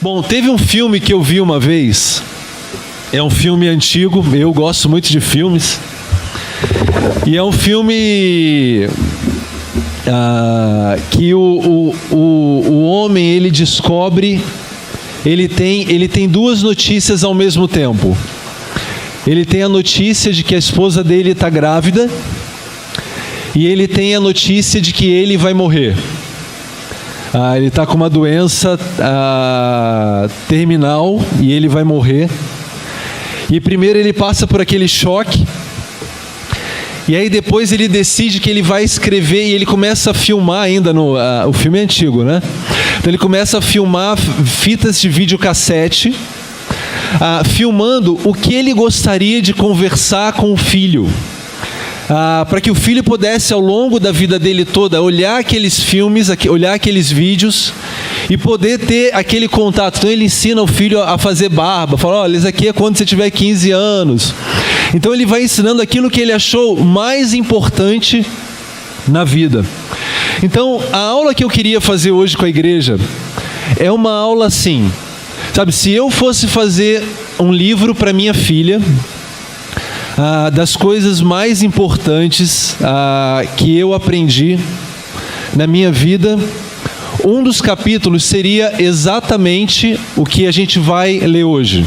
Bom, teve um filme que eu vi uma vez. É um filme antigo, eu gosto muito de filmes. E é um filme que o homem, ele descobre, ele tem duas notícias ao mesmo tempo. Ele tem a notícia de que a esposa dele está grávida e ele tem a notícia de que ele vai morrer. Ele está com uma doença terminal e ele vai morrer. E primeiro ele passa por aquele choque. E aí depois ele decide que ele vai escrever e ele começa a filmar ainda, o filme é antigo, né? Então ele começa a filmar fitas de videocassete, filmando o que ele gostaria de conversar com o filho. Para que o filho pudesse, ao longo da vida dele toda, olhar aqueles filmes, olhar aqueles vídeos e poder ter aquele contato. Então ele ensina o filho a fazer barba, fala, olha, isso aqui é quando você tiver 15 anos. Então ele vai ensinando aquilo que ele achou mais importante na vida. Então a aula que eu queria fazer hoje com a igreja é uma aula assim, sabe, se eu fosse fazer um livro para minha filha, das coisas mais importantes que eu aprendi na minha vida, um dos capítulos seria exatamente o que a gente vai ler hoje.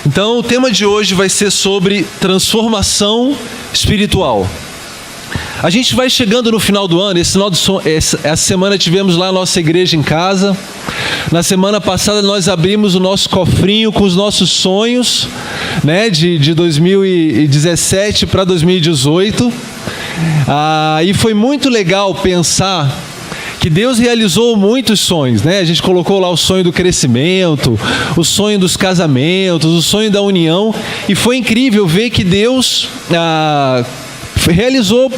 Então o tema de hoje vai ser sobre transformação espiritual. A gente vai chegando no final do ano. Essa semana tivemos lá a nossa igreja em casa. Na semana passada nós abrimos o nosso cofrinho com os nossos sonhos, né, de 2017 para 2018. E foi muito legal pensar que Deus realizou muitos sonhos, né? A gente colocou lá o sonho do crescimento, o sonho dos casamentos, o sonho da união. E foi incrível ver que Deus realizou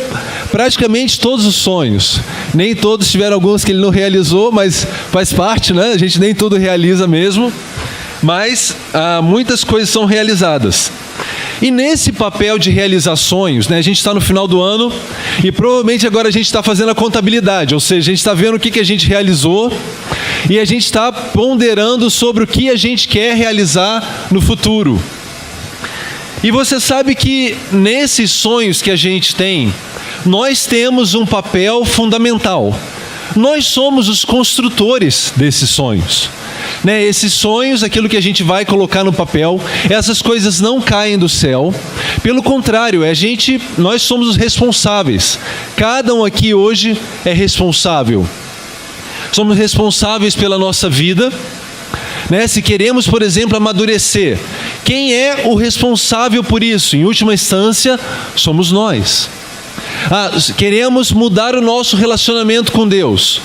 praticamente todos os sonhos. Nem todos, tiveram alguns que ele não realizou, mas faz parte, né? A gente nem tudo realiza mesmo, mas muitas coisas são realizadas. E nesse papel de realizar sonhos, né, a gente está no final do ano e provavelmente agora a gente está fazendo a contabilidade, ou seja, a gente está vendo o que a gente realizou e a gente está ponderando sobre o que a gente quer realizar no futuro. E você sabe que nesses sonhos que a gente tem, nós temos um papel fundamental. Nós somos os construtores desses sonhos. Né? Esses sonhos, aquilo que a gente vai colocar no papel, essas coisas não caem do céu. Pelo contrário, nós somos os responsáveis. Cada um aqui hoje é responsável. Somos responsáveis pela nossa vida. Né? Se queremos, por exemplo, amadurecer, quem é o responsável por isso? Em última instância, somos nós. Queremos mudar o nosso relacionamento com Deus.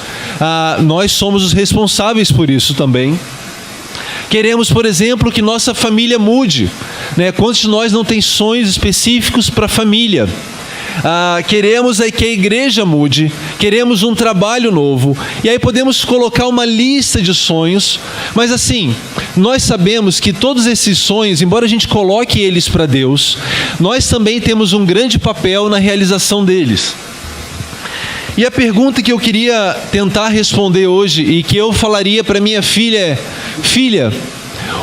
Nós somos os responsáveis por isso também. Queremos, por exemplo, que nossa família mude. Né? Quantos de nós não tem sonhos específicos para a família? Queremos que a igreja mude, queremos um trabalho novo, e aí podemos colocar uma lista de sonhos, mas assim, nós sabemos que todos esses sonhos, embora a gente coloque eles para Deus, nós também temos um grande papel na realização deles. E a pergunta que eu queria tentar responder hoje, e que eu falaria para minha filha é: filha,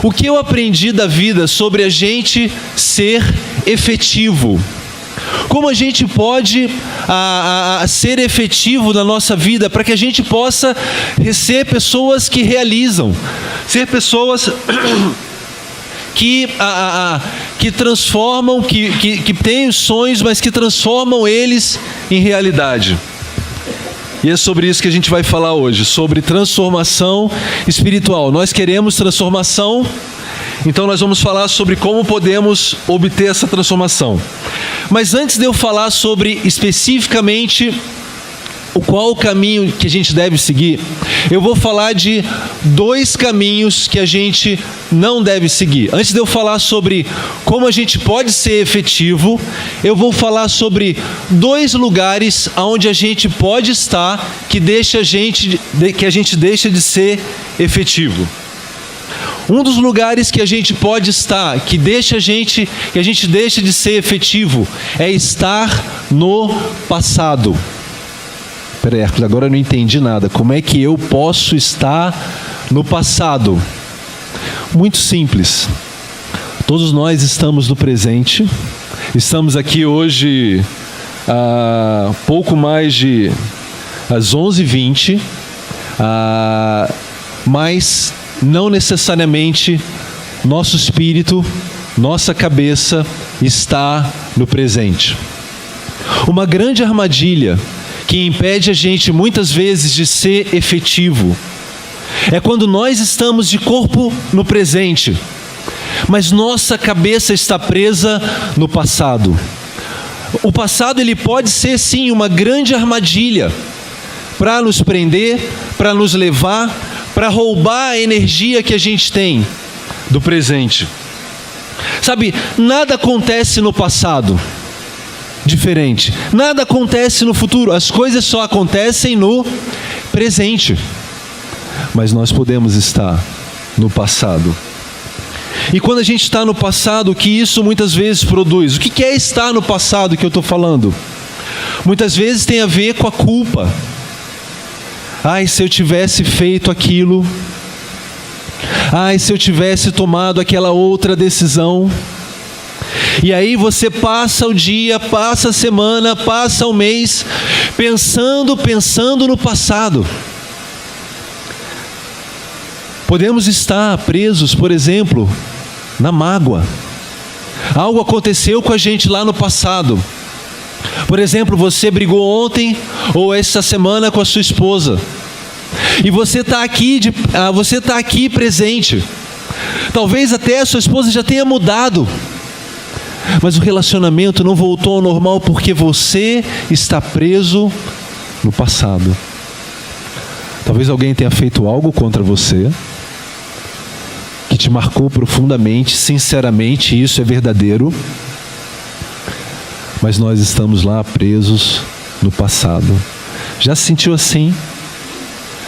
o que eu aprendi da vida sobre a gente ser efetivo? Como a gente pode ser efetivo na nossa vida para que a gente possa ser pessoas que realizam, ser pessoas que transformam, que têm sonhos, mas que transformam eles em realidade. E é sobre isso que a gente vai falar hoje, sobre transformação espiritual. Nós queremos transformação, então nós vamos falar sobre como podemos obter essa transformação. Mas antes de eu falar sobre especificamente qual o caminho que a gente deve seguir, eu vou falar de 2 caminhos que a gente não deve seguir. Antes de eu falar sobre como a gente pode ser efetivo, eu vou falar sobre 2 lugares onde a gente pode estar que a gente deixa de ser efetivo. Um dos lugares que a gente pode estar, que a gente deixa de ser efetivo, é estar no passado. Peraí, agora eu não entendi nada. Como é que eu posso estar no passado? muito simples. Todos nós estamos no presente. Estamos aqui hoje a pouco mais de às 11h20, mas não necessariamente nosso espírito, nossa cabeça está no presente. Uma grande armadilha que impede a gente muitas vezes de ser efetivo é quando nós estamos de corpo no presente, mas nossa cabeça está presa no passado. O passado ele pode ser sim uma grande armadilha para nos prender, para nos levar, para roubar a energia que a gente tem do presente. Sabe, nada acontece no passado diferente, nada acontece no futuro, as coisas só acontecem no presente. Mas nós podemos estar no passado. E quando a gente está no passado, o que isso muitas vezes produz? O que é estar no passado que eu estou falando? Muitas vezes tem a ver com a culpa. Ai, se eu tivesse feito aquilo. Ai, se eu tivesse tomado aquela outra decisão. E aí você passa o dia, passa a semana, passa o mês, pensando no passado. Podemos estar presos, por exemplo, na mágoa. Algo aconteceu com a gente lá no passado. Por exemplo, você brigou ontem ou essa semana com a sua esposa. E você está aqui presente. Talvez até a sua esposa já tenha mudado. Mas o relacionamento não voltou ao normal porque você está preso no passado. Talvez alguém tenha feito algo contra você que te marcou profundamente, sinceramente, isso é verdadeiro. Mas nós estamos lá presos no passado. Já se sentiu assim?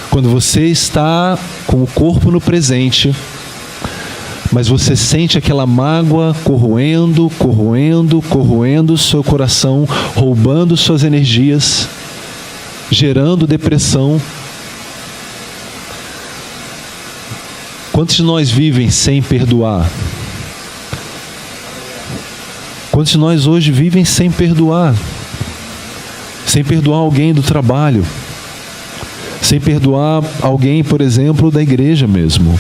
Quando você está com o corpo no presente, mas você sente aquela mágoa corroendo o seu coração, roubando suas energias, gerando depressão. Quantos de nós vivem sem perdoar? Quantos de nós hoje vivem sem perdoar? Sem perdoar alguém do trabalho, sem perdoar alguém, por exemplo, da igreja mesmo,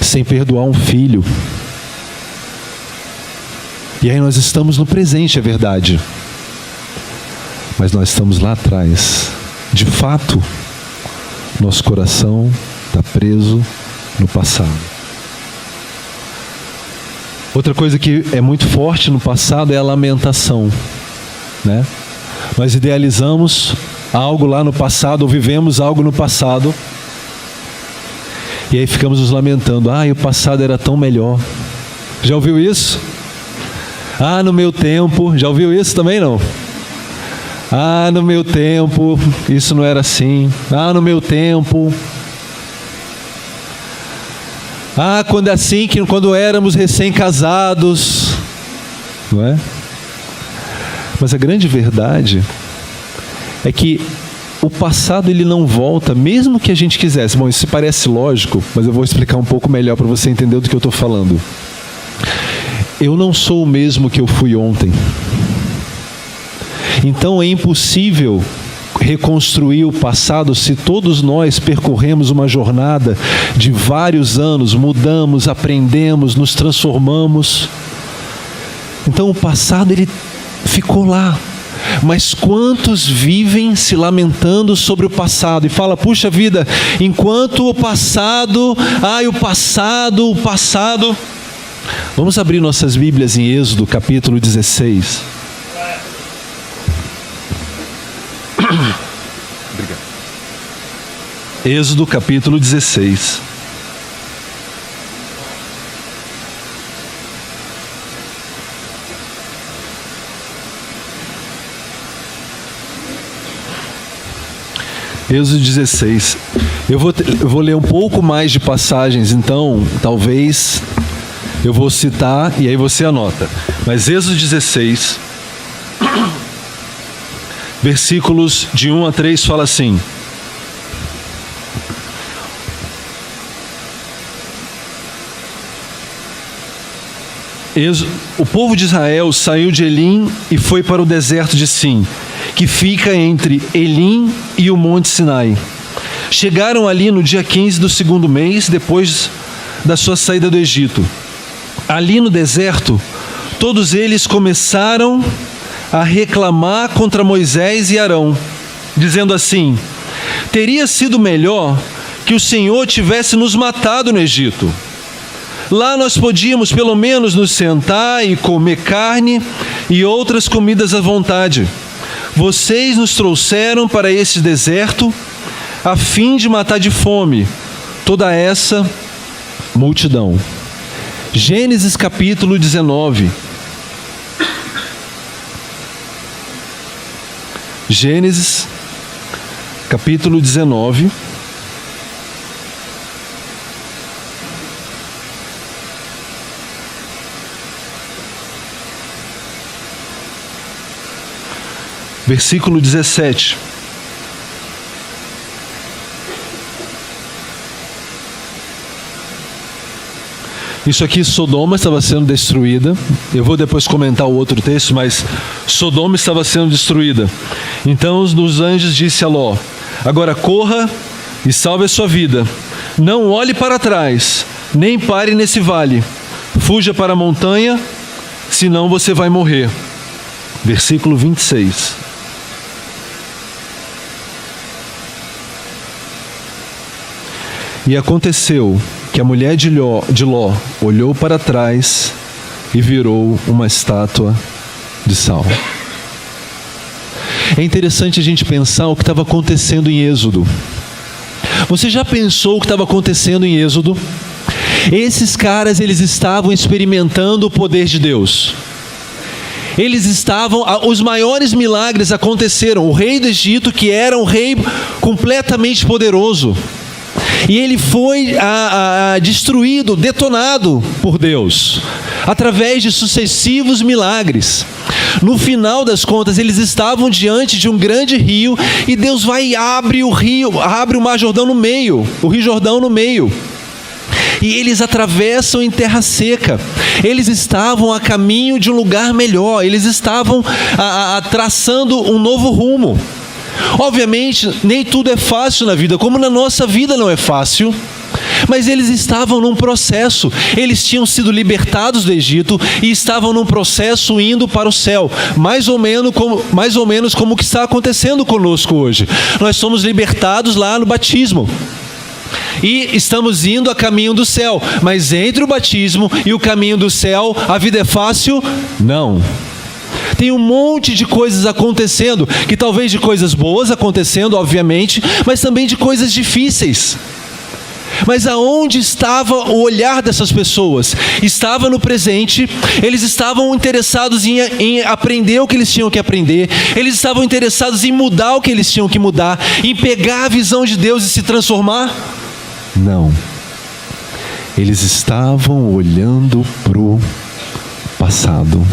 sem perdoar um filho. E aí nós estamos no presente, é verdade, mas nós estamos lá atrás. De fato, nosso coração está preso no passado. Outra coisa que é muito forte no passado é a lamentação, né? Nós idealizamos algo lá no passado, ou vivemos algo no passado, e aí ficamos nos lamentando. O passado era tão melhor. Já ouviu isso? No meu tempo. Já ouviu isso também, não? No meu tempo, isso não era assim. No meu tempo. Quando é assim, quando éramos recém-casados. Não é? Mas a grande verdade é que o passado ele não volta, mesmo que a gente quisesse. Bom, isso parece lógico, mas eu vou explicar um pouco melhor para você entender do que eu estou falando. Eu não sou o mesmo que eu fui ontem. Então é impossível reconstruir o passado se todos nós percorremos uma jornada de vários anos, mudamos, aprendemos, nos transformamos. Então o passado ele ficou lá. Mas quantos vivem se lamentando sobre o passado e fala, puxa vida, enquanto o passado, o passado. Vamos abrir nossas Bíblias em Êxodo, capítulo 16. Obrigado. Êxodo, capítulo 16. Êxodo 16. Eu vou ler um pouco mais de passagens, então talvez eu vou citar e aí você anota. Mas Êxodo 16, versículos de 1 a 3 fala assim: o povo de Israel saiu de Elim e foi para o deserto de Sim, que fica entre Elim e o Monte Sinai. Chegaram ali no dia 15 do segundo mês, depois da sua saída do Egito. Ali no deserto, todos eles começaram a reclamar contra Moisés e Arão, dizendo assim: teria sido melhor que o Senhor tivesse nos matado no Egito. Lá nós podíamos pelo menos nos sentar e comer carne e outras comidas à vontade. Vocês nos trouxeram para esse deserto a fim de matar de fome toda essa multidão. Gênesis capítulo 19. Gênesis capítulo 19. Versículo 17. Isso aqui, Sodoma estava sendo destruída. Eu vou depois comentar o outro texto, mas Sodoma estava sendo destruída. Então os anjos disse a Ló: agora corra e salve a sua vida. Não olhe para trás, nem pare nesse vale. Fuja para a montanha, senão você vai morrer. Versículo 26. E aconteceu que a mulher de Ló olhou para trás e virou uma estátua de sal. É interessante a gente pensar o que estava acontecendo em Êxodo. Você já pensou o que estava acontecendo em Êxodo? Esses caras, eles estavam experimentando o poder de Deus. Os maiores milagres aconteceram. O rei do Egito, que era um rei completamente poderoso, e ele foi destruído, detonado por Deus, através de sucessivos milagres. No final das contas, eles estavam diante de um grande rio, e Deus vai e abre o Mar Jordão no meio, o Rio Jordão no meio. E eles atravessam em terra seca. Eles estavam a caminho de um lugar melhor. Eles estavam traçando um novo rumo. Obviamente, nem tudo é fácil na vida, como na nossa vida não é fácil. Mas eles estavam num processo. Eles tinham sido libertados do Egito e estavam num processo indo para o céu. Mais ou menos como o que está acontecendo conosco hoje. Nós somos libertados lá no batismo. E estamos indo a caminho do céu. Mas entre o batismo e o caminho do céu, a vida é fácil? Não. Tem um monte de coisas acontecendo, que talvez de coisas boas acontecendo, obviamente, mas também de coisas difíceis. Mas aonde estava o olhar dessas pessoas? Estava no presente. Eles estavam interessados em aprender o que eles tinham que aprender. Eles estavam interessados em mudar o que eles tinham que mudar, em pegar a visão de Deus e se transformar? Não. Eles estavam olhando para o passado.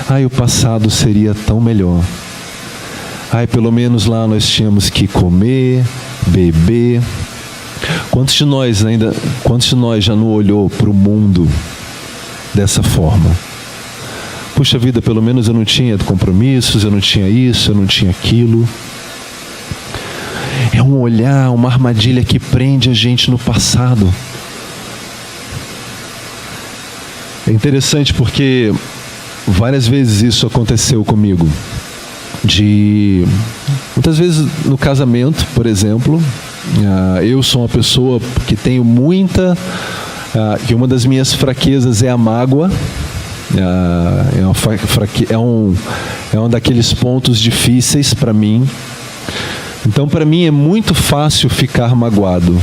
Ai, o passado seria tão melhor. Ai, pelo menos lá nós tínhamos que comer, beber. Quantos de nós já não olhou para o mundo dessa forma? Puxa vida, pelo menos eu não tinha compromissos, eu não tinha isso, eu não tinha aquilo. É um olhar, uma armadilha que prende a gente no passado. É interessante porque várias vezes isso aconteceu comigo. Muitas vezes no casamento, por exemplo, eu sou uma pessoa que tenho que uma das minhas fraquezas é a mágoa. É um daqueles pontos difíceis para mim. Então, para mim é muito fácil ficar magoado.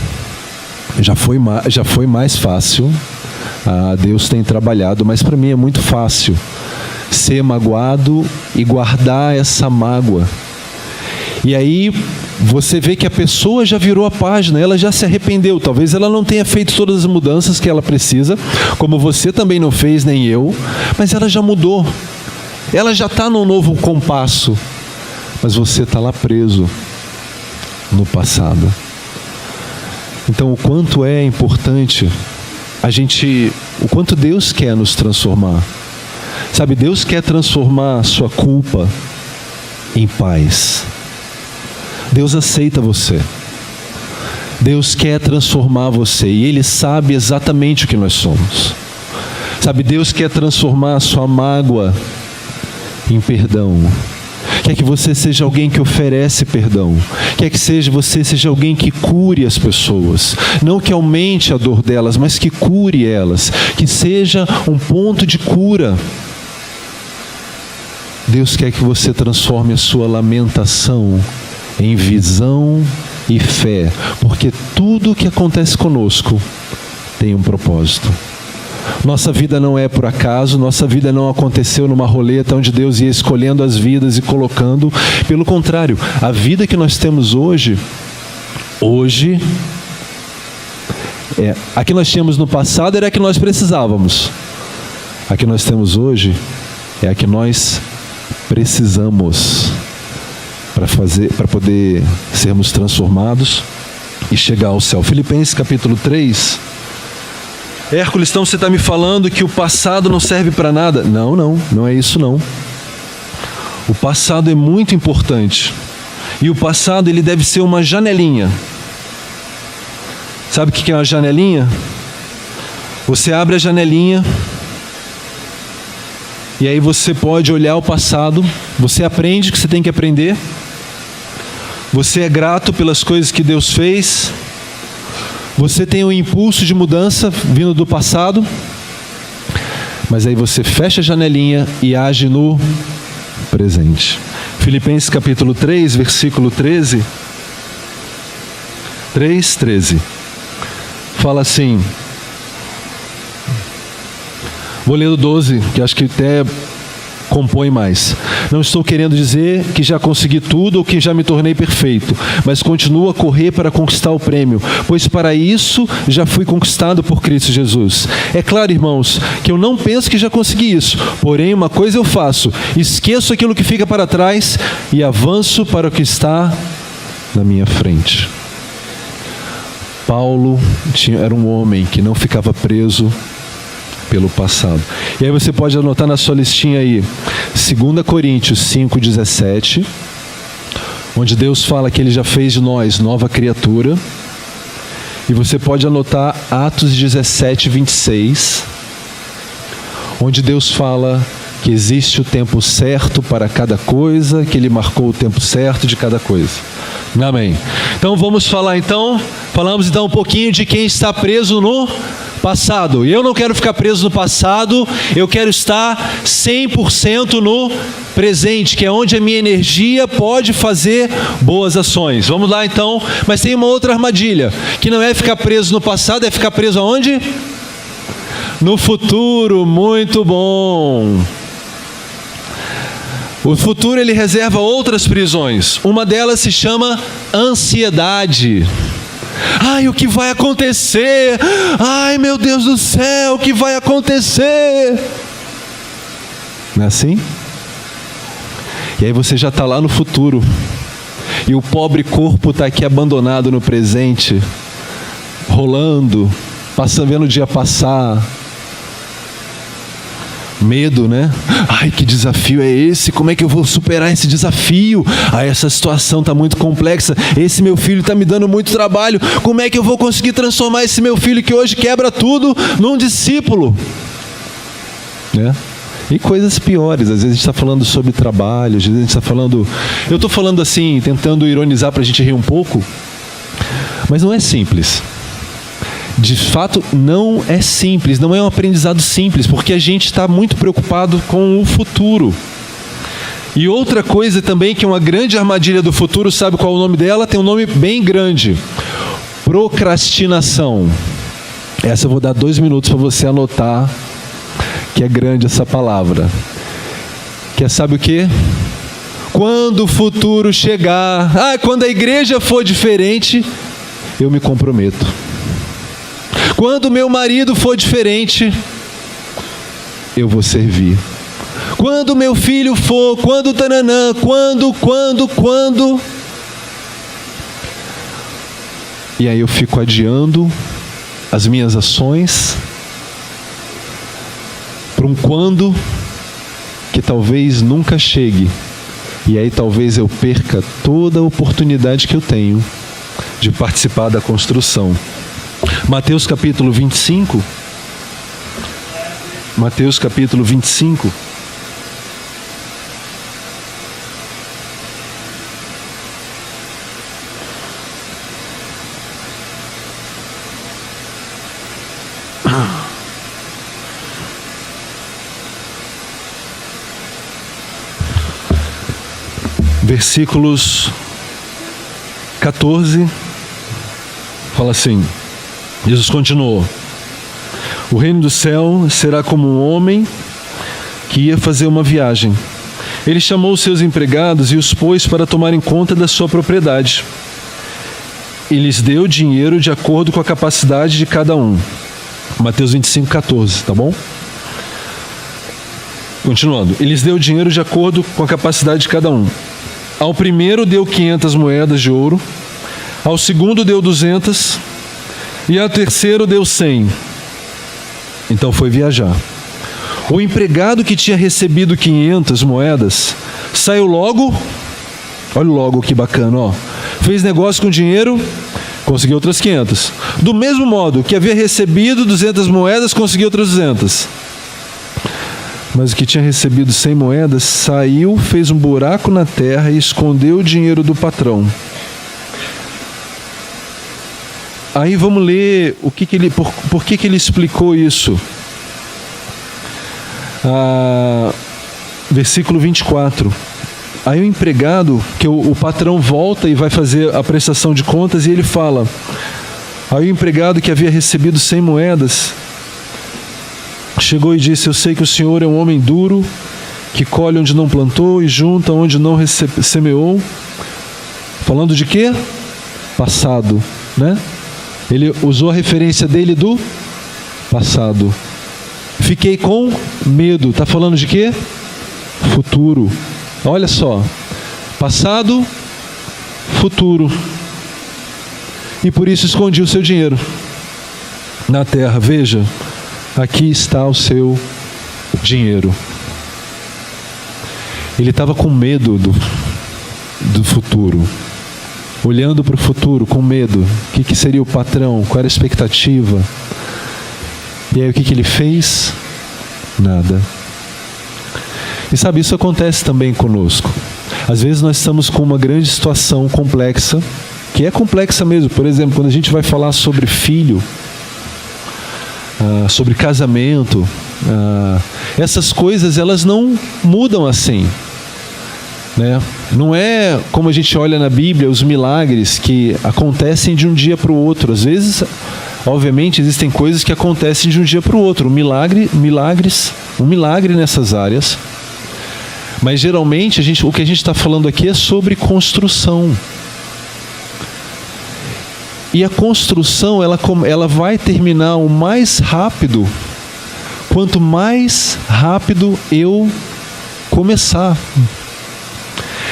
Já foi mais fácil. Deus tem trabalhado, mas para mim é muito fácil ser magoado e guardar essa mágoa. E aí você vê que a pessoa já virou a página, ela já se arrependeu. Talvez ela não tenha feito todas as mudanças que ela precisa, como você também não fez, nem eu, mas ela já mudou. Ela já está num novo compasso, mas você está lá preso no passado. Então, o quanto é importante a gente o quanto Deus quer nos transformar. Sabe, Deus quer transformar a sua culpa em paz. Deus aceita você. Deus quer transformar você e Ele sabe exatamente o que nós somos. Sabe, Deus quer transformar a sua mágoa em perdão. Quer que você seja alguém que oferece perdão. Quer que você seja alguém que cure as pessoas. Não que aumente a dor delas, mas que cure elas. Que seja um ponto de cura. Deus quer que você transforme a sua lamentação em visão e fé. Porque tudo o que acontece conosco tem um propósito. Nossa vida não é por acaso, nossa vida não aconteceu numa roleta onde Deus ia escolhendo as vidas e colocando. Pelo contrário, a vida que nós temos hoje, a que nós tínhamos no passado era a que nós precisávamos. A que nós temos hoje é a que nós precisamos para poder sermos transformados e chegar ao céu. Filipenses capítulo 3. Hércules, então você está me falando que o passado não serve para nada? Não é isso não. O passado é muito importante. E o passado ele deve ser uma janelinha. Sabe o que é uma janelinha? Você abre a janelinha e aí você pode olhar o passado, você aprende o que você tem que aprender, você é grato pelas coisas que Deus fez, você tem um impulso de mudança vindo do passado, mas aí você fecha a janelinha e age no presente. Filipenses capítulo 3, versículo 13. 3:13. Fala assim. Vou ler o 12, que acho que até compõe mais. Não estou querendo dizer que já consegui tudo ou que já me tornei perfeito, mas continuo a correr para conquistar o prêmio, pois para isso já fui conquistado por Cristo Jesus. É claro, irmãos, que eu não penso que já consegui isso, porém uma coisa eu faço, esqueço aquilo que fica para trás e avanço para o que está na minha frente. Paulo era um homem que não ficava preso pelo passado. E aí você pode anotar na sua listinha aí 2 Coríntios 5:17, onde Deus fala que Ele já fez de nós nova criatura. E você pode anotar Atos 17:26, onde Deus fala que existe o tempo certo para cada coisa, que Ele marcou o tempo certo de cada coisa. Amém. Então falamos então um pouquinho de quem está preso no passado. Eu não quero ficar preso no passado, eu quero estar 100% no presente, que é onde a minha energia pode fazer boas ações. Vamos lá então, mas tem uma outra armadilha, que não é ficar preso no passado, é ficar preso aonde? No futuro. Muito bom. O futuro ele reserva outras prisões. Uma delas se chama ansiedade. Ai, o que vai acontecer? Ai, meu Deus do céu, o que vai acontecer? Não é assim? E aí você já está lá no futuro. E o pobre corpo está aqui abandonado no presente, rolando, vendo o dia passar. Medo, né? Ai, que desafio é esse? Como é que eu vou superar esse desafio? Ai, essa situação está muito complexa. Esse meu filho está me dando muito trabalho. Como é que eu vou conseguir transformar esse meu filho que hoje quebra tudo num discípulo? Né? E coisas piores. Às vezes a gente está falando sobre trabalho, às vezes a gente está falando... Eu estou falando assim, tentando ironizar para a gente rir um pouco, mas não é simples. De fato, não é simples, não é um aprendizado simples, porque a gente está muito preocupado com o futuro. E outra coisa também, que é uma grande armadilha do futuro, sabe qual é o nome dela? Tem um nome bem grande: procrastinação. Essa eu vou dar 2 minutos para você anotar, que é grande essa palavra. Que é, sabe o quê? Quando o futuro chegar, quando a igreja for diferente, eu me comprometo. Quando meu marido for diferente, eu vou servir. Quando meu filho for, quando tananã, quando. E aí eu fico adiando as minhas ações para um quando que talvez nunca chegue. E aí talvez eu perca toda a oportunidade que eu tenho de participar da construção. Mateus capítulo 25. Mateus capítulo 25. Versículos 14, fala assim, Jesus continuou: o reino do céu será como um homem que ia fazer uma viagem. Ele chamou os seus empregados e os pôs para tomarem conta da sua propriedade. E lhes deu dinheiro de acordo com a capacidade de cada um. Mateus 25, 14, tá bom? Continuando. E lhes deu dinheiro de acordo com a capacidade de cada um. Ao primeiro deu 500 moedas de ouro, ao segundo deu 200 e ao terceiro deu 100. Então foi viajar. O empregado que tinha recebido 500 moedas saiu logo, olha logo que bacana, ó, fez negócio com dinheiro, conseguiu outras 500. Do mesmo modo que havia recebido 200 moedas, conseguiu outras 200. Mas o que tinha recebido 100 moedas saiu, fez um buraco na terra e escondeu o dinheiro do patrão. Aí vamos ler por que ele explicou isso. Versículo 24. Aí o empregado, que o patrão volta e vai fazer a prestação de contas, e ele fala: aí o empregado que havia recebido 100 moedas chegou e disse: eu sei que o senhor é um homem duro, que colhe onde não plantou e junta onde não semeou. Falando de quê? Passado, né? Ele usou a referência dele do passado. Fiquei com medo. Está falando de quê? Futuro. Olha só. Passado, futuro. E por isso escondi o seu dinheiro na terra. Veja, aqui está o seu dinheiro. Ele estava com medo do futuro. Olhando para o futuro com medo. O que seria o patrão? Qual era a expectativa? E aí o que ele fez? Nada. E sabe, isso acontece também conosco. Às vezes nós estamos com uma grande situação complexa, que é complexa mesmo. Por exemplo, quando a gente vai falar sobre filho, sobre casamento, essas coisas elas não mudam assim, né? Não é como a gente olha na Bíblia, os milagres que acontecem de um dia para o outro. Às vezes, obviamente, existem coisas que acontecem de um dia para o outro, um milagre nessas áreas. Mas geralmente o que a gente está falando aqui é sobre construção. E a construção ela vai terminar o mais rápido, quanto mais rápido eu começar.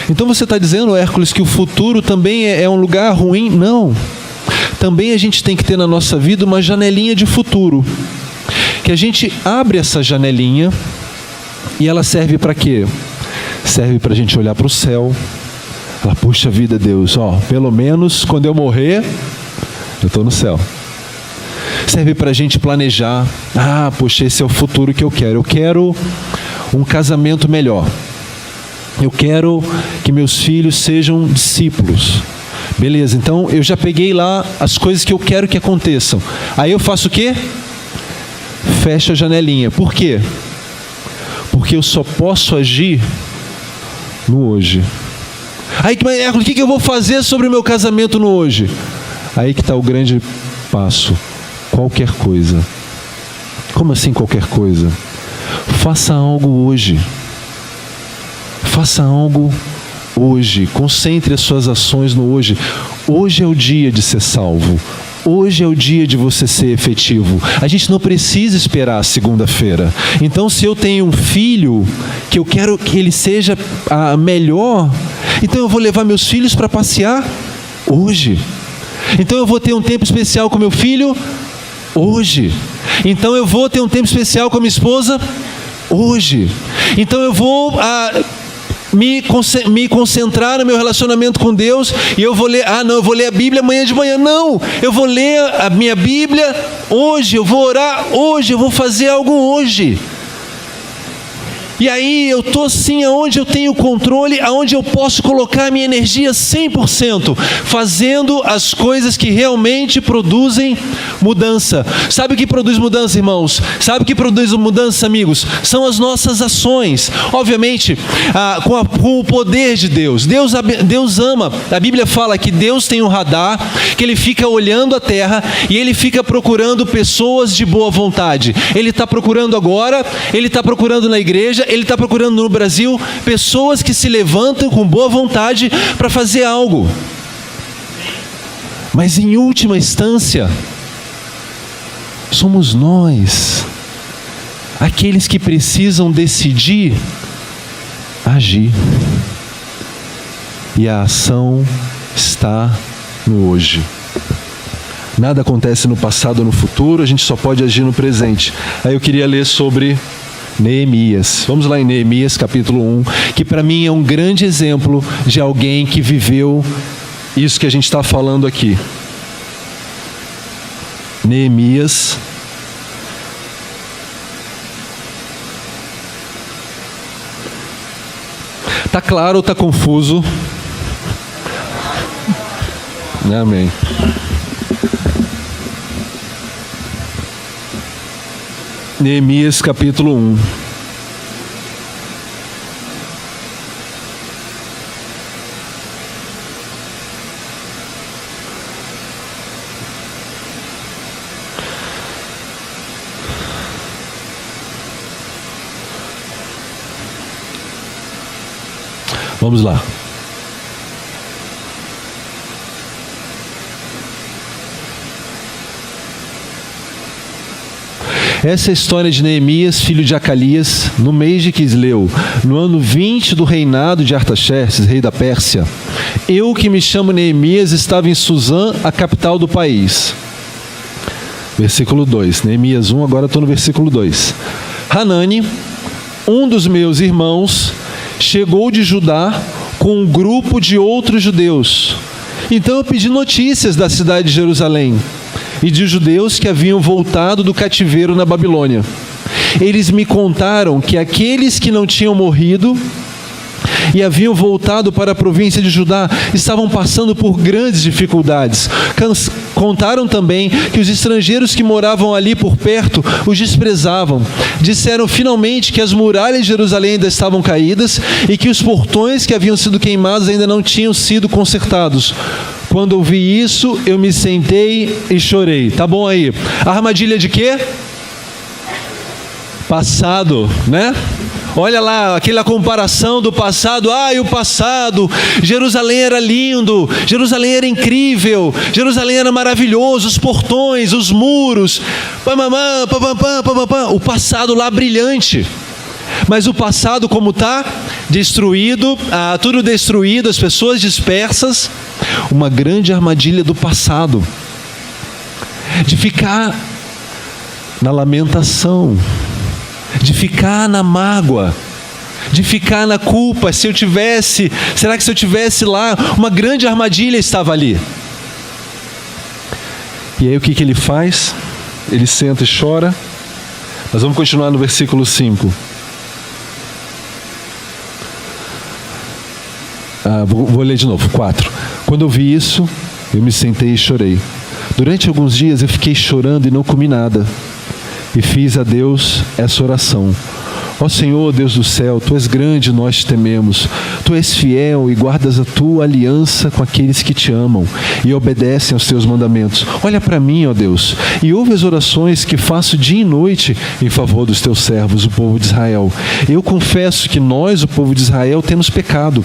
Então você está dizendo, Hércules, que o futuro também é um lugar ruim? Não. Também a gente tem que ter na nossa vida uma janelinha de futuro. Que a gente abre essa janelinha e ela serve para quê? Serve para a gente olhar para o céu. Falar, puxa vida, Deus, pelo menos quando eu morrer, eu estou no céu. Serve para a gente planejar. Puxa, esse é o futuro que eu quero. Eu quero um casamento melhor. Eu quero que meus filhos sejam discípulos. Beleza, então eu já peguei lá as coisas que eu quero que aconteçam. Aí eu faço o quê? Fecho a janelinha. Por quê? Porque eu só posso agir no hoje. Aí, o que eu vou fazer sobre o meu casamento no hoje? Aí que está o grande passo. Qualquer coisa. Como assim qualquer coisa? Faça algo hoje. Faça algo hoje. Concentre as suas ações no hoje. Hoje é o dia de ser salvo. Hoje é o dia de você ser efetivo. A gente não precisa esperar a segunda-feira. Então, se eu tenho um filho que eu quero que ele seja melhor, então eu vou levar meus filhos para passear hoje. Então eu vou ter um tempo especial com meu filho hoje. Então eu vou ter um tempo especial com a minha esposa hoje. Então eu vou me concentrar no meu relacionamento com Deus, e eu vou ler, eu vou ler a Bíblia amanhã de manhã. Não, eu vou ler a minha Bíblia hoje, eu vou orar hoje, eu vou fazer algo hoje. E aí eu estou sim aonde eu tenho controle, aonde eu posso colocar a minha energia 100%, fazendo as coisas que realmente produzem mudança. Sabe o que produz mudança, irmãos? Sabe o que produz mudança, amigos? São as nossas ações. Obviamente, com o poder de Deus. Deus ama. A Bíblia fala que Deus tem um radar, que Ele fica olhando a terra e Ele fica procurando pessoas de boa vontade. Ele está procurando agora, Ele está procurando na igreja, Ele está procurando no Brasil pessoas que se levantam com boa vontade para fazer algo. Mas em última instância, somos nós, aqueles que precisam decidir agir. E a ação está no hoje. Nada acontece no passado ou no futuro, a gente só pode agir no presente. Aí eu queria ler sobre Neemias. Vamos lá em Neemias capítulo 1, que para mim é um grande exemplo de alguém que viveu isso que a gente está falando aqui. Neemias tá claro ou tá confuso? Amém. Neemias capítulo 1. Vamos lá. Essa é a história de Neemias, filho de Acalias, no mês de Quisleu, no ano 20 do reinado de Artaxerxes, rei da Pérsia. Eu, que me chamo Neemias, estava em Suzã, a capital do país. Versículo 2. Neemias 1, agora estou no versículo 2. Hanani, um dos meus irmãos, chegou de Judá com um grupo de outros judeus. Então eu pedi notícias da cidade de Jerusalém e de judeus que haviam voltado do cativeiro na Babilônia. Eles me contaram que aqueles que não tinham morrido e haviam voltado para a província de Judá estavam passando por grandes dificuldades. Contaram também que os estrangeiros que moravam ali por perto os desprezavam. Disseram finalmente que as muralhas de Jerusalém ainda estavam caídas e que os portões que haviam sido queimados ainda não tinham sido consertados. Quando ouvi isso, eu me sentei e chorei. Tá bom aí. Armadilha de quê? Passado, né? Olha lá, aquela comparação do passado. E o passado, Jerusalém era lindo, Jerusalém era incrível, Jerusalém era maravilhoso, os portões, os muros, o passado lá brilhante. Mas o passado como está? Destruído, tudo destruído, as pessoas dispersas. Uma grande armadilha do passado, de ficar na lamentação, de ficar na mágoa, de ficar na culpa. Será que se eu tivesse lá? Uma grande armadilha estava ali. E aí o que ele faz? Ele senta e chora. Mas vamos continuar no versículo 5. Vou ler de novo, 4. Quando eu vi isso, eu me sentei e chorei. Durante alguns dias eu fiquei chorando e não comi nada. E fiz a Deus essa oração: ó Senhor, Deus do céu, Tu és grande e nós te tememos. Tu és fiel e guardas a Tua aliança com aqueles que Te amam e obedecem aos Teus mandamentos. Olha para mim, ó Deus, e ouve as orações que faço dia e noite em favor dos Teus servos, o povo de Israel. Eu confesso que nós, o povo de Israel, temos pecado.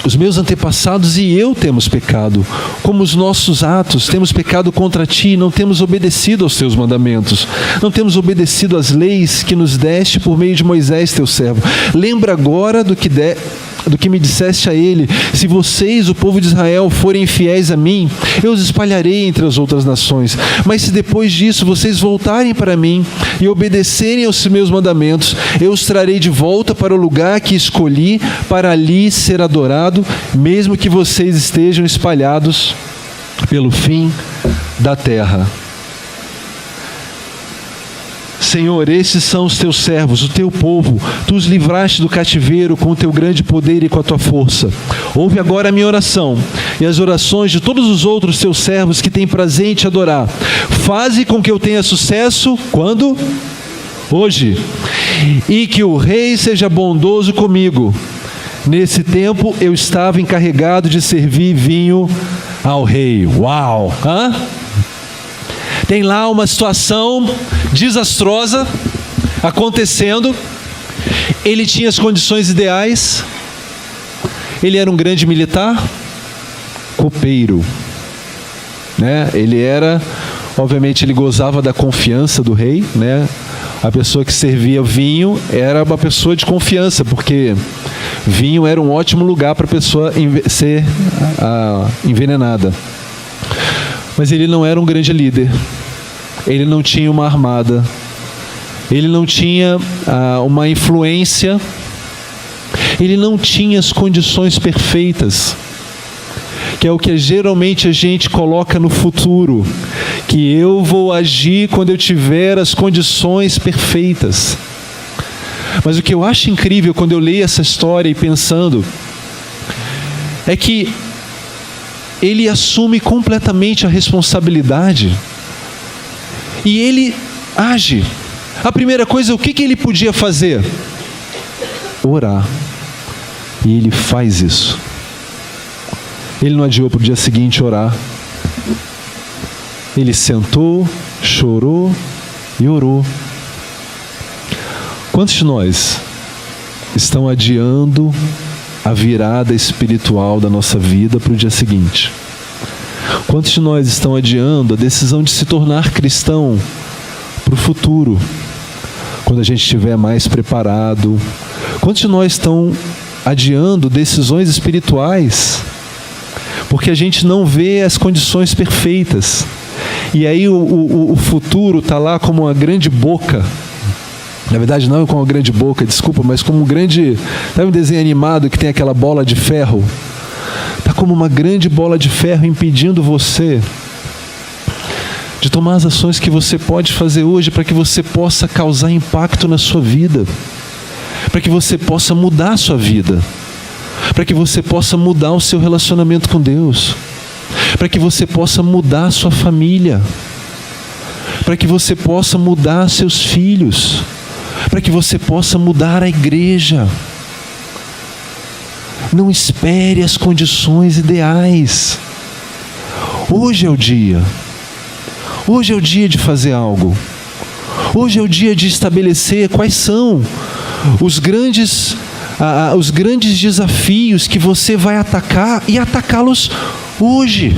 Os meus antepassados e eu temos pecado. Como os nossos atos, temos pecado contra Ti e não temos obedecido aos Teus mandamentos. Não temos obedecido às leis que nos deste por meio de Moisés, Teu servo. Lembra agora do que me disseste a ele: se vocês, o povo de Israel, forem fiéis a mim, eu os espalharei entre as outras nações. Mas se depois disso vocês voltarem para mim, e obedecerem aos meus mandamentos, eu os trarei de volta para o lugar que escolhi para ali ser adorado, mesmo que vocês estejam espalhados pelo fim da terra. Senhor, esses são os teus servos, o teu povo. Tu os livraste do cativeiro com o teu grande poder e com a tua força. Ouve agora a minha oração e as orações de todos os outros teus servos que têm prazer em te adorar. Faze com que eu tenha sucesso, quando? Hoje. E que o rei seja bondoso comigo. Nesse tempo eu estava encarregado de servir vinho ao rei. Uau! Hã? Tem lá uma situação desastrosa acontecendo. Ele tinha as condições ideais. Ele era um grande militar, copeiro, né? Ele era, obviamente, ele gozava da confiança do rei, né? A pessoa que servia vinho era uma pessoa de confiança, porque vinho era um ótimo lugar para a pessoa ser envenenada. Mas ele não era um grande líder. Ele não tinha uma armada. Ele não tinha uma influência. Ele não tinha as condições perfeitas, que é o que geralmente a gente coloca no futuro, que eu vou agir quando eu tiver as condições perfeitas. Mas o que eu acho incrível quando eu leio essa história e pensando, é que ele assume completamente a responsabilidade e ele age. A primeira coisa, o que ele podia fazer? Orar. E ele faz isso. Ele não adiou para o dia seguinte orar. Ele sentou, chorou e orou. Quantos de nós estão adiando a virada espiritual da nossa vida para o dia seguinte? Quantos de nós estão adiando a decisão de se tornar cristão para o futuro, quando a gente estiver mais preparado? Quantos de nós estão adiando decisões espirituais porque a gente não vê as condições perfeitas? E aí o futuro está lá como uma grande boca. Na verdade não é como uma grande boca, desculpa, mas como um grande... Sabe um desenho animado que tem aquela bola de ferro? Está como uma grande bola de ferro impedindo você de tomar as ações que você pode fazer hoje para que você possa causar impacto na sua vida, para que você possa mudar a sua vida, para que você possa mudar o seu relacionamento com Deus, para que você possa mudar a sua família, para que você possa mudar seus filhos, para que você possa mudar a igreja. Não espere as condições ideais. Hoje é o dia. Hoje é o dia de fazer algo. Hoje é o dia de estabelecer quais são os grandes desafios que você vai atacar e atacá-los hoje.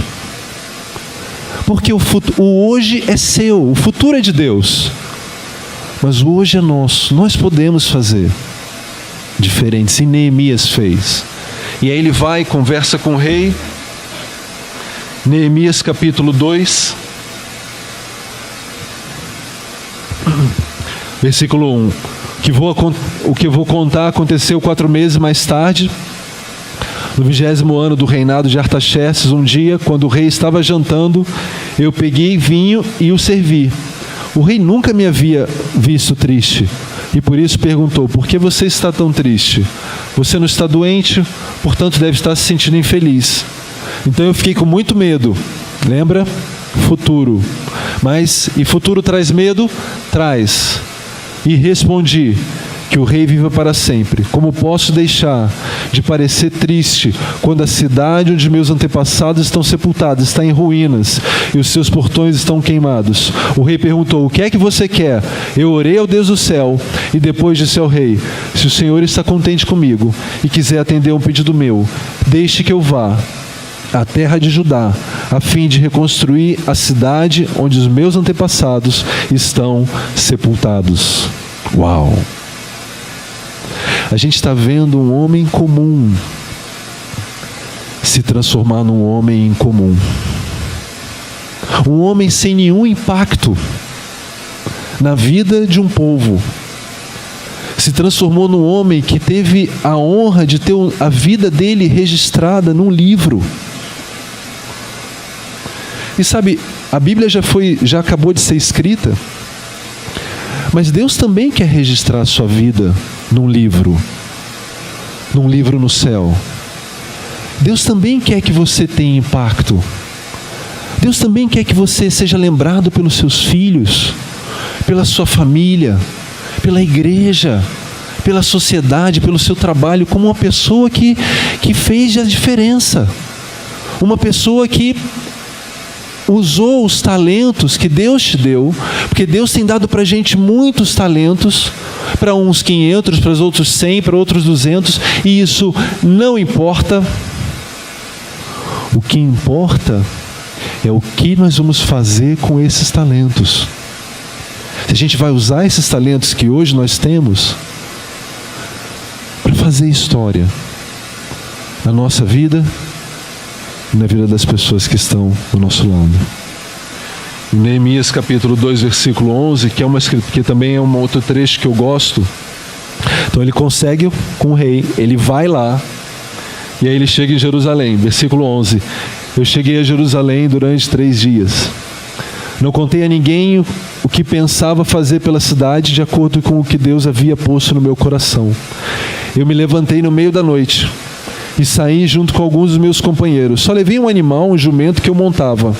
Porque o hoje é seu, o futuro é de Deus. Mas o hoje é nosso, nós podemos fazer diferente. Sim, Neemias fez. E aí ele vai e conversa com o rei. Neemias capítulo 2. Versículo 1. O que eu vou contar aconteceu 4 meses mais tarde, no 20º ano do reinado de Artaxerxes. Um dia, quando o rei estava jantando, eu peguei vinho e o servi. O rei nunca me havia visto triste e por isso perguntou: por que você está tão triste? Você não está doente, portanto deve estar se sentindo infeliz. Então eu fiquei com muito medo. Lembra? Futuro. E futuro traz medo? Traz. E respondi: que o rei viva para sempre. Como posso deixar de parecer triste quando a cidade onde meus antepassados estão sepultados está em ruínas e os seus portões estão queimados? O rei perguntou: o que é que você quer? Eu orei ao Deus do céu e depois disse ao rei: se o Senhor está contente comigo e quiser atender um pedido meu, deixe que eu vá à terra de Judá, a fim de reconstruir a cidade onde os meus antepassados estão sepultados. Uau! A gente está vendo um homem comum se transformar num homem incomum. Um homem sem nenhum impacto na vida de um povo. Se transformou num homem que teve a honra de ter a vida dele registrada num livro. E sabe, a Bíblia já acabou de ser escrita, mas Deus também quer registrar a sua vida num livro no céu. Deus também quer que você tenha impacto. Deus também quer que você seja lembrado pelos seus filhos, pela sua família, pela igreja, pela sociedade, pelo seu trabalho, como uma pessoa que fez a diferença. Uma pessoa que usou os talentos que Deus te deu, porque Deus tem dado para a gente muitos talentos, para uns 500, para os outros 100, para outros 200, e isso não importa. O que importa é o que nós vamos fazer com esses talentos. Se a gente vai usar esses talentos que hoje nós temos para fazer história na nossa vida e na vida das pessoas que estão do nosso lado. Em Neemias capítulo 2, versículo 11, que também é um outro trecho que eu gosto. Então ele consegue com o rei, ele vai lá, e aí ele chega em Jerusalém. Versículo 11: eu cheguei a Jerusalém durante 3 dias. Não contei a ninguém o que pensava fazer pela cidade, de acordo com o que Deus havia posto no meu coração. Eu me levantei no meio da noite e saí junto com alguns dos meus companheiros. Só levei um animal, um jumento que eu montava.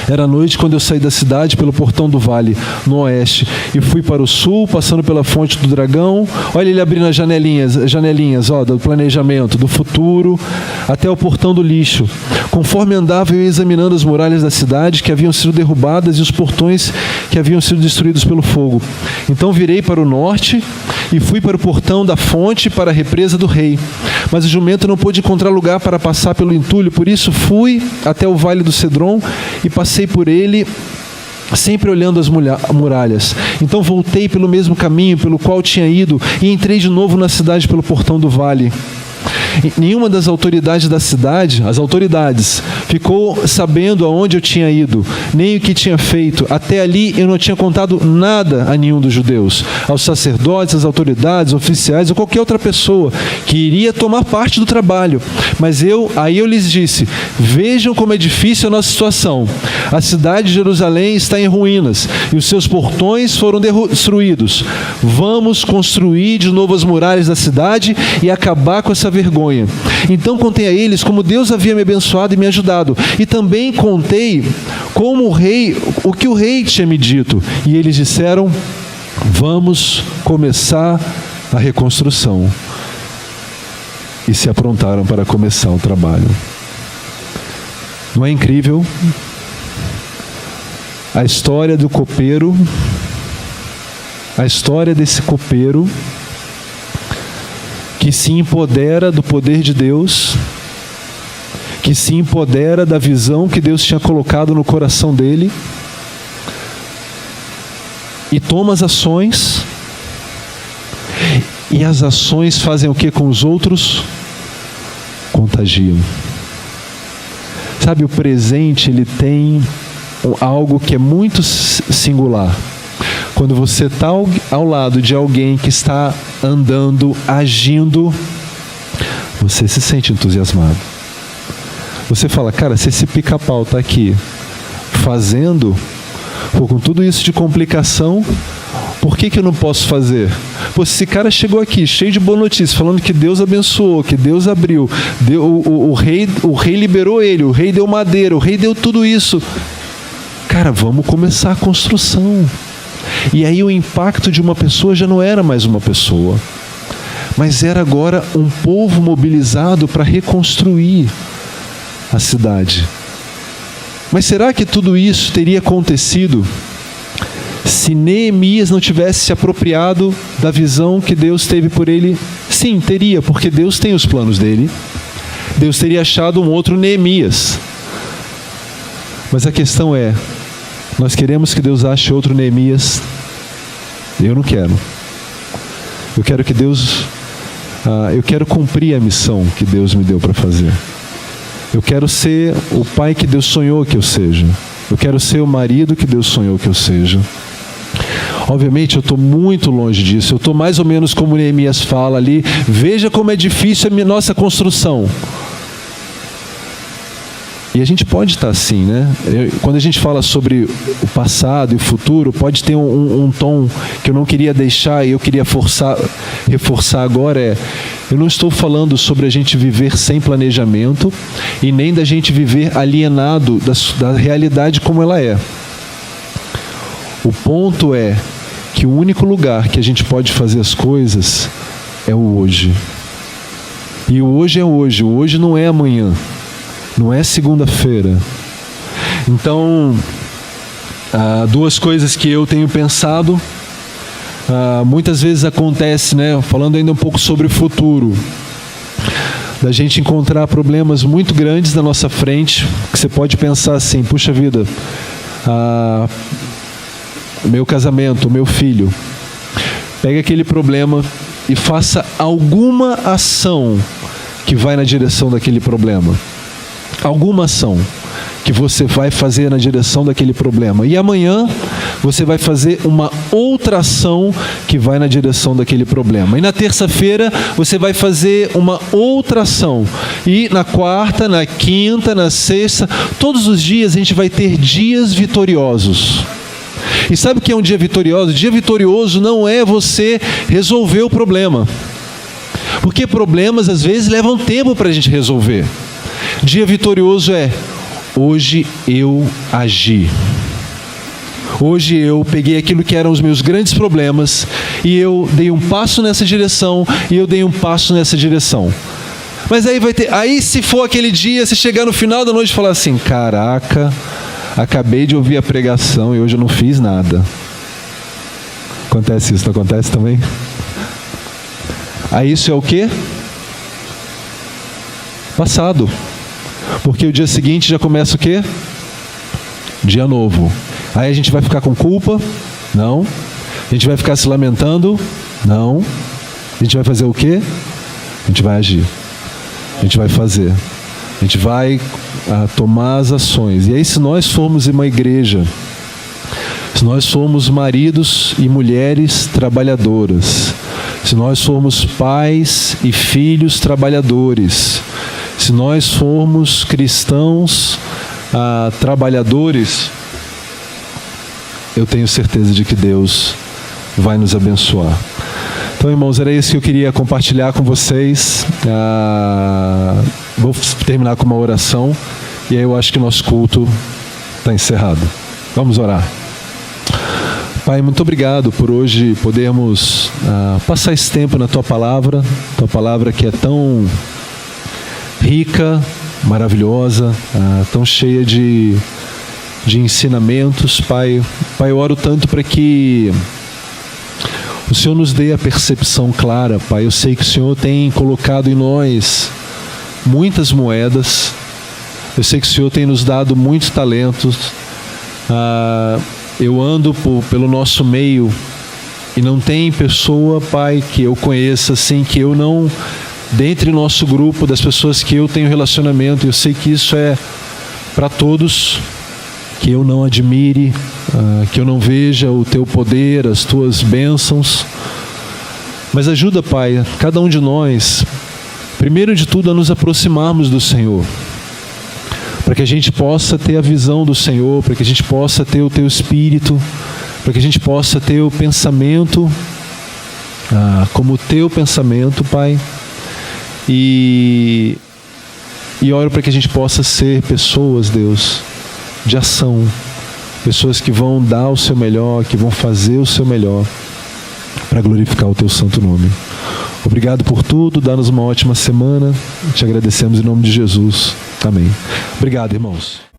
Era noite quando eu saí da cidade pelo portão do vale, no oeste, e fui para o sul, passando pela fonte do dragão. Olha ele abrindo as janelinhas do planejamento, do futuro, até o portão do lixo. Conforme andava, eu ia examinando as muralhas da cidade que haviam sido derrubadas e os portões que haviam sido destruídos pelo fogo. Então virei para o norte e fui para o portão da fonte, para a represa do rei. Mas o jumento não pôde encontrar lugar para passar pelo entulho, por isso fui até o vale do Cedron e passei por ele, sempre olhando as muralhas. Então voltei pelo mesmo caminho pelo qual tinha ido e entrei de novo na cidade pelo portão do vale. Nenhuma das autoridades da cidade, as autoridades, ficou sabendo aonde eu tinha ido, nem o que tinha feito. Até ali eu não tinha contado nada a nenhum dos judeus, aos sacerdotes, às autoridades, oficiais ou qualquer outra pessoa que iria tomar parte do trabalho. Mas aí eu lhes disse: vejam como é difícil a nossa situação. A cidade de Jerusalém está em ruínas e os seus portões foram destruídos. Vamos construir de novo as muralhas da cidade e acabar com essa vergonha. Então contei a eles como Deus havia me abençoado e me ajudado, e também contei o que o rei tinha me dito, e eles disseram: vamos começar a reconstrução, e se aprontaram para começar o trabalho. Não é incrível a história do copeiro, a história desse copeiro que se empodera do poder de Deus, que se empodera da visão que Deus tinha colocado no coração dele, e toma as ações, e as ações fazem o que com os outros? Contagiam. Sabe, o presente, ele tem algo que é muito singular. Quando você está ao lado de alguém que está andando, agindo, você se sente entusiasmado. Você fala: cara, se esse pica-pau está aqui fazendo, com tudo isso de complicação, por que eu não posso fazer? Pô, esse cara chegou aqui cheio de boa notícia, falando que Deus abençoou, que Deus abriu, o rei liberou ele, o rei deu madeira, o rei deu tudo isso. Cara, vamos começar a construção. E aí o impacto de uma pessoa já não era mais uma pessoa, mas era agora um povo mobilizado para reconstruir a cidade. Mas será que tudo isso teria acontecido se Neemias não tivesse se apropriado da visão que Deus teve por ele? Sim, teria, porque Deus tem os planos dele. Deus teria achado um outro Neemias. Mas a questão é, nós queremos que Deus ache outro Neemias? Eu não quero. Eu quero que Deus... eu quero cumprir a missão que Deus me deu para fazer. Eu quero ser o pai que Deus sonhou que eu seja. Eu quero ser o marido que Deus sonhou que eu seja. Obviamente eu estou muito longe disso, eu estou mais ou menos como Neemias fala ali, veja como é difícil a nossa construção. E a gente pode estar assim, né? Quando a gente fala sobre o passado e o futuro, pode ter um tom que eu não queria deixar e eu queria reforçar agora. Eu não estou falando sobre a gente viver sem planejamento e nem da gente viver alienado da realidade como ela é. O ponto é que o único lugar que a gente pode fazer as coisas é o hoje. E o hoje é hoje, o hoje não é amanhã. Não é segunda-feira. Então, duas coisas que eu tenho pensado, muitas vezes acontece, né? Falando ainda um pouco sobre o futuro, da gente encontrar problemas muito grandes na nossa frente, que você pode pensar assim, puxa vida, meu casamento, meu filho, pega aquele problema e faça alguma ação que vai na direção daquele problema. Alguma ação que você vai fazer na direção daquele problema. E amanhã você vai fazer uma outra ação que vai na direção daquele problema. E na terça-feira você vai fazer uma outra ação. E na quarta, na quinta, na sexta, todos os dias a gente vai ter dias vitoriosos. E sabe o que é um dia vitorioso? Dia vitorioso não é você resolver o problema. Porque problemas às vezes levam tempo para a gente resolver. Dia vitorioso é, hoje eu agi. Hoje eu peguei aquilo que eram os meus grandes problemas e eu dei um passo nessa direção e eu dei um passo nessa direção. Mas aí se for aquele dia, se chegar no final da noite e falar assim, caraca, acabei de ouvir a pregação e hoje eu não fiz nada. Acontece isso, não acontece também? Aí isso é o quê? Passado. Porque o dia seguinte já começa o quê? Dia novo. Aí a gente vai ficar com culpa? Não. A gente vai ficar se lamentando? Não. A gente vai fazer o quê? A gente vai agir. A gente vai fazer. A gente vai tomar as ações. E aí, se nós formos uma igreja, se nós formos maridos e mulheres trabalhadoras, se nós formos pais e filhos trabalhadores, se nós formos cristãos trabalhadores, eu tenho certeza de que Deus vai nos abençoar. Então, irmãos, era isso que eu queria compartilhar com vocês. Vou terminar com uma oração e aí eu acho que o nosso culto está encerrado. Vamos orar. Pai, muito obrigado por hoje podermos passar esse tempo na Tua Palavra que é tão rica, maravilhosa, tão cheia de ensinamentos. Pai, eu oro tanto para que o Senhor nos dê a percepção clara, Pai. Eu sei que o Senhor tem colocado em nós muitas moedas, eu sei que o Senhor tem nos dado muitos talentos. Eu ando pelo nosso meio e não tem pessoa, Pai, que eu conheça assim, que eu não, dentre o nosso grupo, das pessoas que eu tenho relacionamento, eu sei que isso é para todos, que eu não admire, que eu não veja o Teu poder, as Tuas bênçãos. Mas ajuda, Pai, cada um de nós, primeiro de tudo, a nos aproximarmos do Senhor, para que a gente possa ter a visão do Senhor, para que a gente possa ter o Teu Espírito, para que a gente possa ter o pensamento como o Teu pensamento, Pai. E oro para que a gente possa ser pessoas, Deus, de ação, pessoas que vão dar o Seu melhor, que vão fazer o Seu melhor para glorificar o Teu santo nome. Obrigado por tudo, dá-nos uma ótima semana, te agradecemos em nome de Jesus. Amém. Obrigado, irmãos.